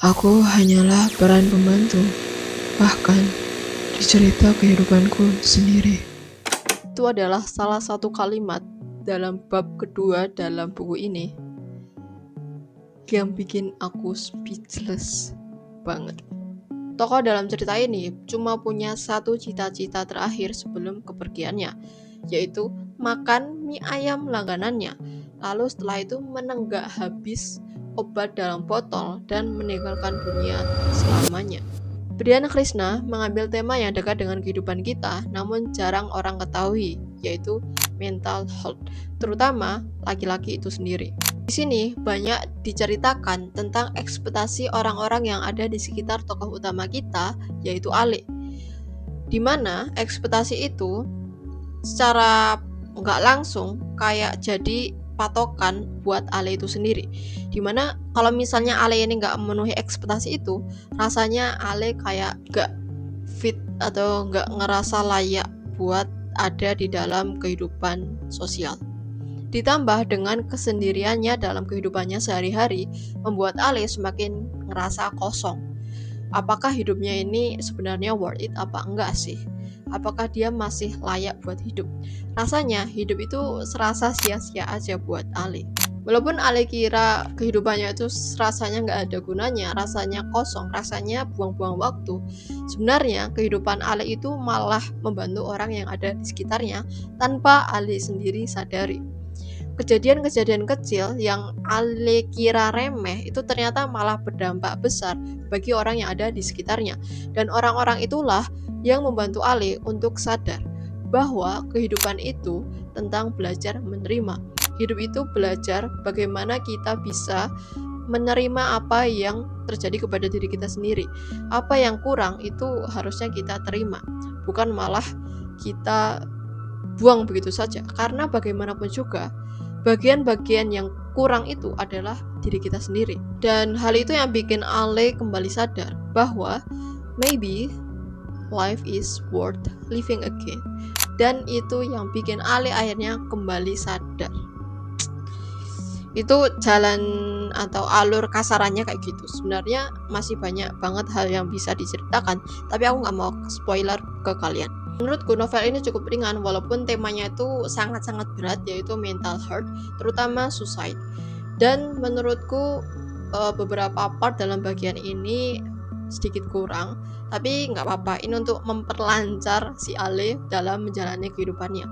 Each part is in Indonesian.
Aku hanyalah peran pembantu, bahkan di cerita kehidupanku sendiri. Itu adalah salah satu kalimat dalam bab kedua dalam buku ini yang bikin aku speechless banget. Tokoh dalam cerita ini cuma punya satu cita-cita terakhir sebelum kepergiannya, yaitu makan mie ayam langganannya. Lalu setelah itu menenggak habis obat dalam botol dan meninggalkan dunia selamanya. Brian Krishna mengambil tema yang dekat dengan kehidupan kita, namun jarang orang ketahui, yaitu mental health, terutama laki-laki itu sendiri. Di sini banyak diceritakan tentang ekspektasi orang-orang yang ada di sekitar tokoh utama kita, yaitu Ale. Di mana ekspektasi itu secara nggak langsung kayak jadi patokan buat Ale itu sendiri. Dimana kalau misalnya Ale ini nggak memenuhi ekspektasi itu, rasanya Ale kayak nggak fit atau nggak ngerasa layak buat ada di dalam kehidupan sosial. Ditambah dengan kesendiriannya dalam kehidupannya sehari-hari, membuat Ale semakin ngerasa kosong. Apakah hidupnya ini sebenarnya worth it apa enggak sih? Apakah dia masih layak buat hidup? Rasanya hidup itu serasa sia-sia aja buat Ale. Walaupun Ale kira kehidupannya itu rasanya nggak ada gunanya, rasanya kosong, rasanya buang-buang waktu. Sebenarnya kehidupan Ale itu malah membantu orang yang ada di sekitarnya tanpa Ale sendiri sadari. Kejadian-kejadian kecil yang Ale kira remeh itu ternyata malah berdampak besar bagi orang yang ada di sekitarnya. Dan orang-orang itulah yang membantu Ale untuk sadar bahwa kehidupan itu tentang belajar menerima. Hidup itu belajar bagaimana kita bisa menerima apa yang terjadi kepada diri kita sendiri. Apa yang kurang itu harusnya kita terima, bukan malah kita buang begitu saja. Karena bagaimanapun juga, bagian-bagian yang kurang itu adalah diri kita sendiri. Dan hal itu yang bikin Ale kembali sadar bahwa maybe life is worth living again. Dan itu yang bikin Ale akhirnya kembali sadar. Itu jalan atau alur kasarannya kayak gitu. Sebenarnya masih banyak banget hal yang bisa diceritakan, tapi aku nggak mau spoiler ke kalian. Menurutku novel ini cukup ringan walaupun temanya itu sangat-sangat berat, yaitu mental health, terutama suicide. Dan menurutku beberapa part dalam bagian ini sedikit kurang, tapi nggak apa-apa, ini untuk memperlancar si Ale dalam menjalani kehidupannya.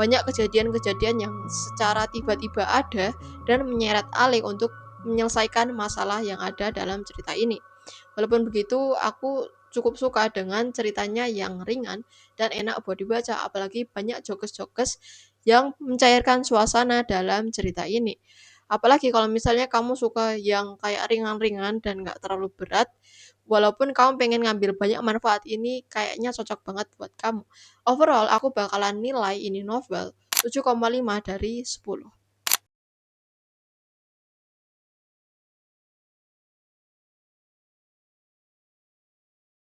Banyak kejadian-kejadian yang secara tiba-tiba ada dan menyeret Ale untuk menyelesaikan masalah yang ada dalam cerita ini. Walaupun begitu, aku cukup suka dengan ceritanya yang ringan dan enak buat dibaca, apalagi banyak jokes-jokes yang mencairkan suasana dalam cerita ini. Apalagi kalau misalnya kamu suka yang kayak ringan-ringan dan gak terlalu berat, walaupun kamu pengen ngambil banyak manfaat, ini kayaknya cocok banget buat kamu. Overall, aku bakalan nilai ini novel 7,5 dari 10.